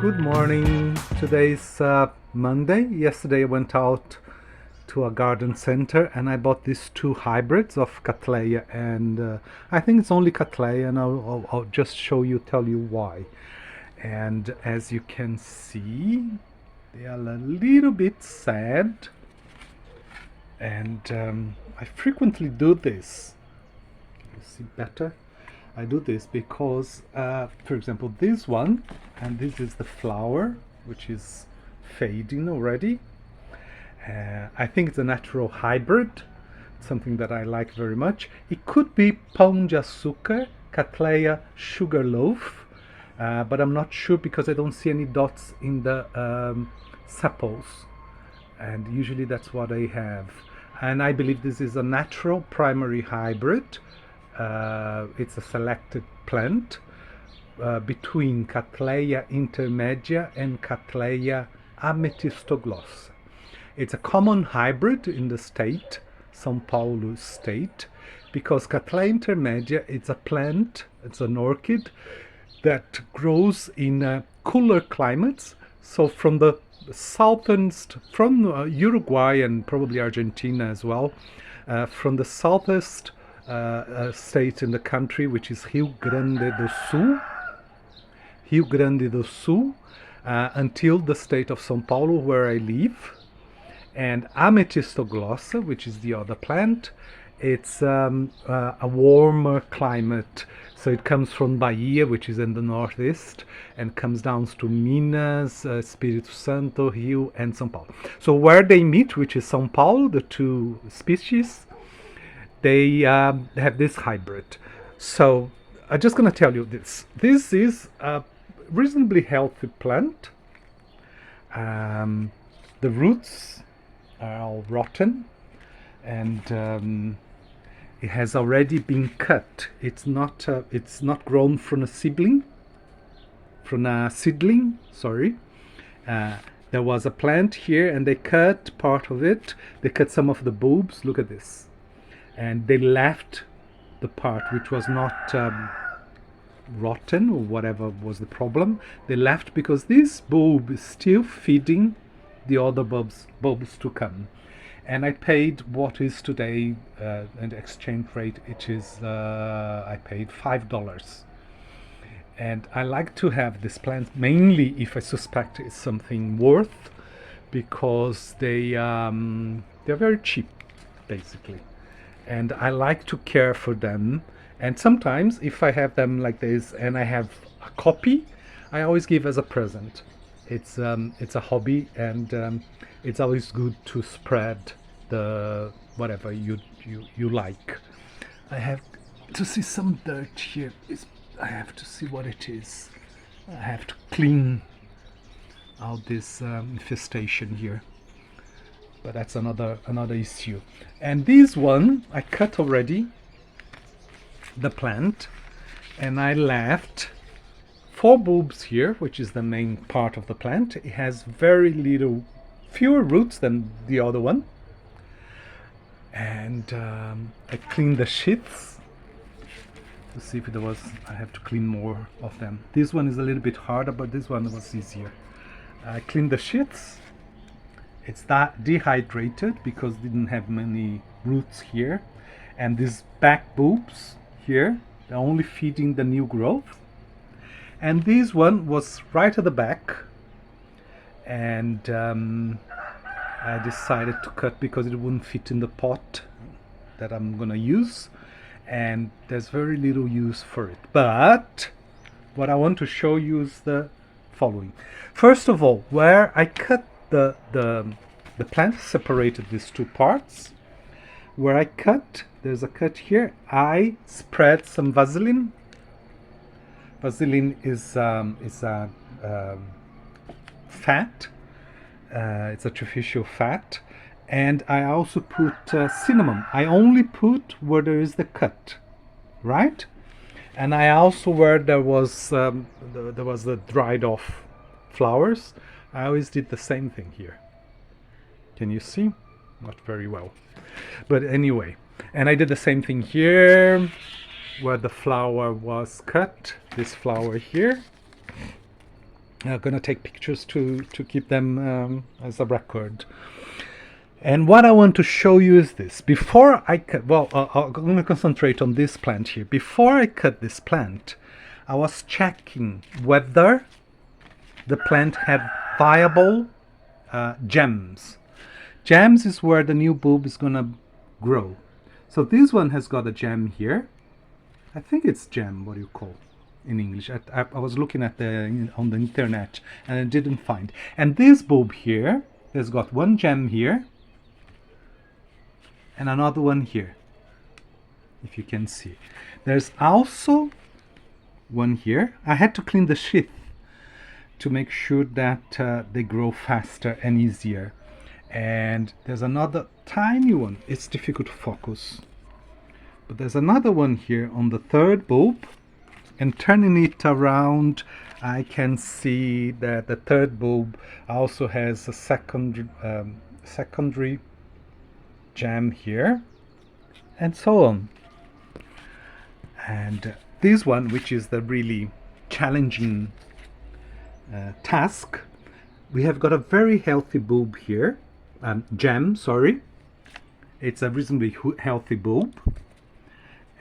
Good morning. Today's Monday. Yesterday I went out to a garden center and I bought these two hybrids of Cattleya, and I think it's only Cattleya, and I'll just tell you why. And as you can see, they are a little bit sad, and I frequently do this. You see better? I do this because, for example, this one, and this is the flower, which is fading already. I think it's a natural hybrid, something that I like very much. It could be pão de açúcar, Cattleya sugar loaf, but I'm not sure because I don't see any dots in the sepals, and usually that's what I have. And I believe this is a natural primary hybrid. It's a selected plant between Cattleya intermedia and Cattleya amethystoglossa. It's a common hybrid in the state, São Paulo state, because Cattleya intermedia is a plant, it's an orchid that grows in cooler climates. So from the southernmost, from Uruguay and probably Argentina as well, from the southeast state in the country, which is Rio Grande do Sul, until the state of São Paulo, where I live. And amethystoglossa, which is the other plant, it's a warmer climate. So it comes from Bahia, which is in the northeast, and comes down to Minas, Espírito Santo, Rio, and São Paulo. So where they meet, which is São Paulo, the two species, they have this hybrid. So I'm just going to tell you this. This is a reasonably healthy plant. The roots are all rotten, and it has already been cut. It's not grown from a seedling. Sorry. There was a plant here, and they cut part of it. They cut some of the bulbs. Look at this. And they left the part which was not rotten or whatever was the problem. They left because this bulb is still feeding the other bulbs to come. And I paid what is today an exchange rate. It is I paid $5. And I like to have this plant mainly if I suspect it's something worth, because they're very cheap basically. And I like to care for them. And sometimes if I have them like this and I have a copy, I always give as a present. It's a hobby, and it's always good to spread the whatever you like. I have to see some dirt here. I have to see what it is. I have to clean out this infestation here. But that's another issue. And this one I cut already, the plant, and I left 4 bulbs here, which is the main part of the plant. It has fewer roots than the other one. And I cleaned the sheaths to see if I have to clean more of them. This one is a little bit harder, but this one was easier. I cleaned the sheaths. It's that dehydrated because it didn't have many roots here. And these back bulbs here, they're only feeding the new growth. And this one was right at the back. And I decided to cut because it wouldn't fit in the pot that I'm gonna use. And there's very little use for it. But what I want to show you is the following. First of all, where I cut the plant, separated these two parts. Where I cut, there's a cut here. I spread some Vaseline. Vaseline is a fat. It's artificial fat, and I also put cinnamon. I only put where there is the cut, right? And I also where there was the dried off flowers. I always did the same thing here. Can you see? Not very well. But anyway, and I did the same thing here where the flower was cut. This flower here. I'm gonna take pictures to keep them as a record. And what I want to show you is this. Before I cut, well, I'm going to concentrate on this plant here. Before I cut this plant, I was checking whether the plant had viable gems. Gems is where the new bulb is going to grow. So this one has got a gem here. I think it's gem, what do you call in English? I was looking at on the internet and I didn't find. And this bulb here has got one gem here and another one here, if you can see. There's also one here. I had to clean the sheath to make sure that they grow faster and easier. And there's another tiny one. It's difficult to focus, but there's another one here on the third bulb, and turning it around I can see that the third bulb also has a secondary gem here, and so on. And this one, which is the really challenging task, we have got a very healthy bulb here, gem, sorry. It's a reasonably healthy bulb.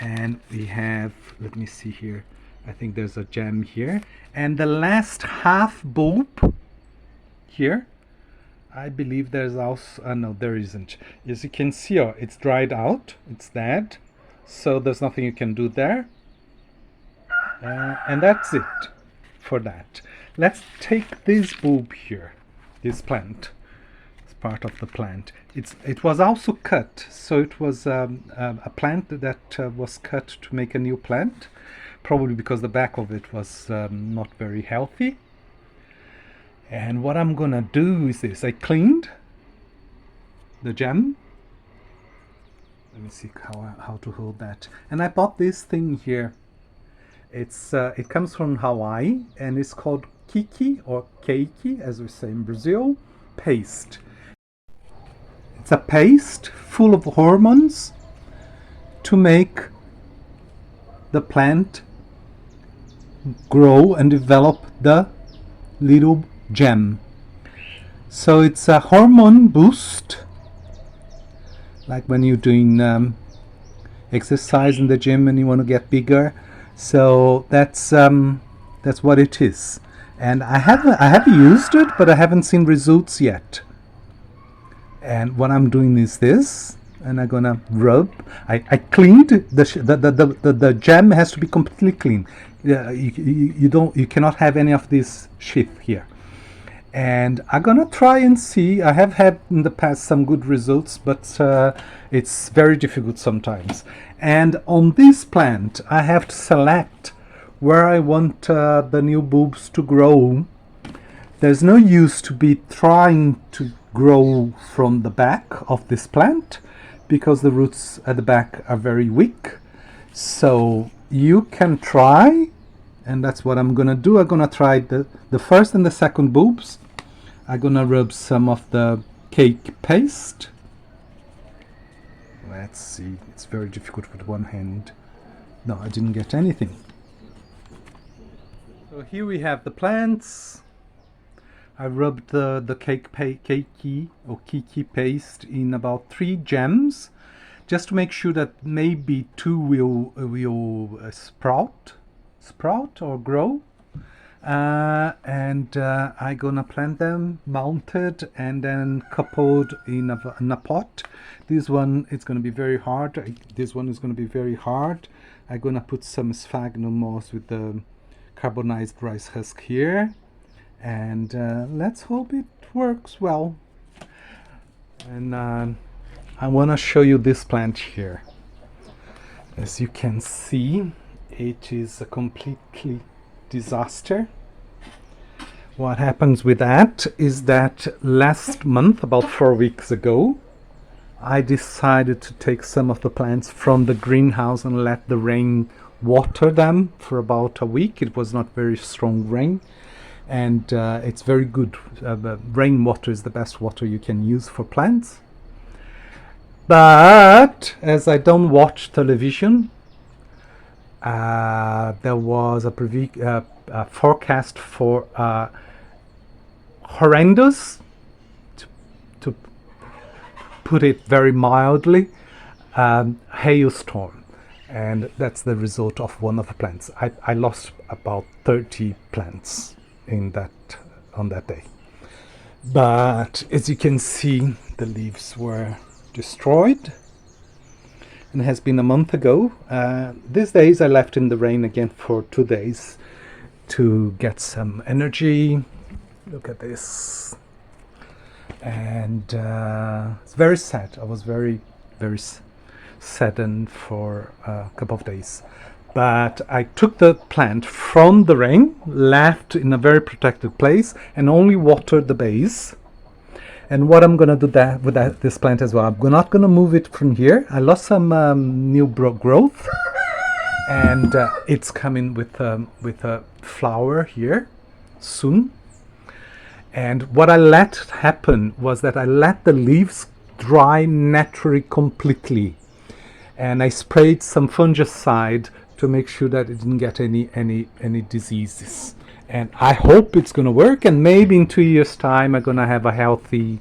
And we have, let me see here, I think there's a gem here. And the last half bulb here, I believe there's also, no, there isn't. As you can see, it's dried out, it's dead. So there's nothing you can do there. And that's it for that. Let's take this bulb here, this plant. It's part of the plant. It was also cut, so it was a plant that was cut to make a new plant, probably because the back of it was not very healthy. And what I'm gonna do is this. I cleaned the gem. Let me see how to hold that. And I bought this thing here. It comes from Hawaii and it's called keike, or keike as we say in Brazil, paste. It's a paste full of hormones to make the plant grow and develop the little gem. So it's a hormone boost, like when you're doing exercise in the gym and you want to get bigger. So that's what it is. And I have used it, but I haven't seen results yet. And what I'm doing is this, and I'm gonna rub. I cleaned the gem has to be completely clean. You cannot have any of this sheath here. And I'm gonna try and see. I have had in the past some good results, but it's very difficult sometimes. And on this plant, I have to select where I want the new bulbs to grow. There's no use to be trying to grow from the back of this plant because the roots at the back are very weak. So you can try, and that's what I'm gonna do. I'm gonna try the first and the second bulbs. I'm gonna rub some of the keike paste. Let's see, it's very difficult with one hand. No, I didn't get anything. So here we have the plants. I rubbed the keike or keike paste in about 3 gems, just to make sure that maybe 2 will sprout or grow. And I'm gonna plant them mounted and then coupled in a pot. This one is gonna be very hard. This one is gonna be very hard. I'm gonna put some sphagnum moss with the carbonized rice husk here, and let's hope it works well. And I want to show you this plant here. As you can see, it is a completely disaster. What happens with that is that last month, about 4 weeks ago, I decided to take some of the plants from the greenhouse and let the rain water them for about a week. It was not very strong rain, and it's very good. Rainwater is the best water you can use for plants. But as I don't watch television, there was a forecast for horrendous, to put it very mildly, hailstorm, and that's the result of one of the plants. I lost about 30 plants on that day. But as you can see, the leaves were destroyed, and it has been a month ago. These days I left in the rain again for 2 days to get some energy. Look at this. And it's very sad. I was very, very saddened for a couple of days. But I took the plant from the rain, left in a very protected place, and only watered the base. And what I'm gonna do with this plant as well, I'm not gonna move it from here. I lost some new growth, and it's coming with a flower here soon. And what I let happen was that I let the leaves dry naturally completely, and I sprayed some fungicide to make sure that it didn't get any diseases. And I hope it's gonna work, and maybe in 2 years time I'm gonna have a healthy,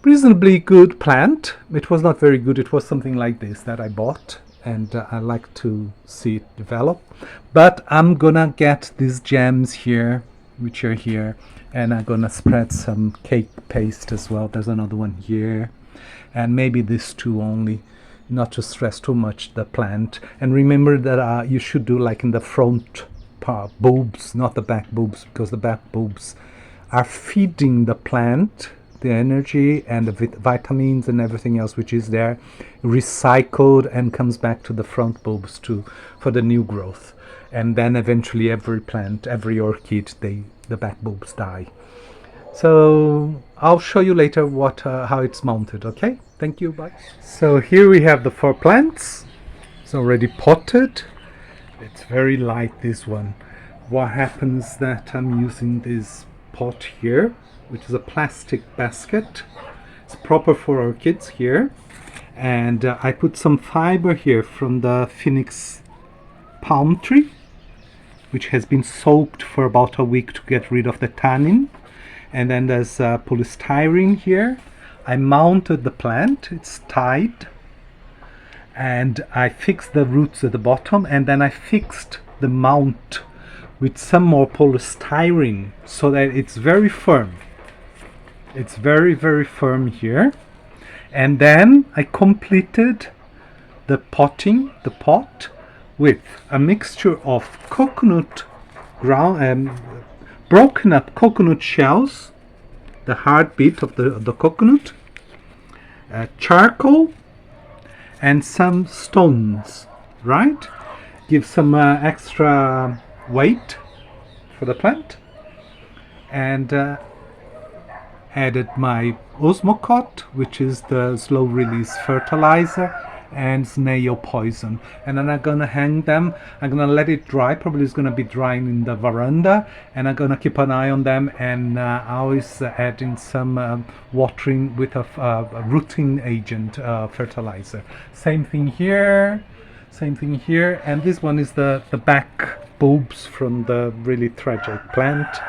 reasonably good plant. It was not very good, it was something like this that I bought, and I like to see it develop. But I'm gonna get these gems here, which are here, and I'm gonna spread some cake paste as well. There's another one here, and maybe these two only, not to stress too much the plant. And remember that you should do like in the front bulbs, not the back bulbs, because the back bulbs are feeding the plant the energy and the vitamins and everything else which is there, recycled, and comes back to the front bulbs for the new growth. And then eventually every plant, every orchid, the back bulbs die. So I'll show you later how it's mounted. Okay, thank you, bye. So here we have the 4 plants. It's already potted. It's very light, this one. What happens that I'm using this pot here, which is a plastic basket. It's proper for orchids here. And I put some fiber here from the Phoenix palm tree, which has been soaked for about a week to get rid of the tannin. And then there's polystyrene here. I mounted the plant, it's tied, and I fixed the roots at the bottom, and then I fixed the mount with some more polystyrene so that it's very firm. It's very, very firm here. And then I completed the pot with a mixture of coconut broken up coconut shells, the hard bit of the coconut, charcoal, and some stones, right? Give some extra weight for the plant. And added my Osmocot, which is the slow release fertilizer, and snail poison. And then I'm gonna hang them. I'm gonna let it dry. Probably it's gonna be drying in the veranda, and I'm gonna keep an eye on them, and always add in some watering with a rooting agent fertilizer. Same thing here, and this one is the back bulbs from the really tragic plant,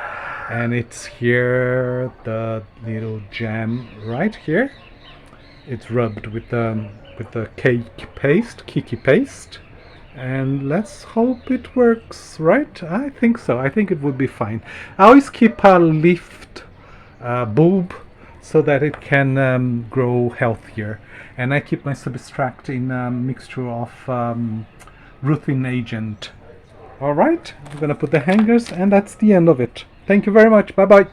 and it's here, the little gem right here. It's rubbed with the keike paste, and let's hope it works, right? I think so. I think it would be fine. I always keep a leafed bulb so that it can grow healthier, and I keep my substract in a mixture of rooting agent. All right, I'm gonna put the hangers, and that's the end of it. Thank you very much. Bye bye.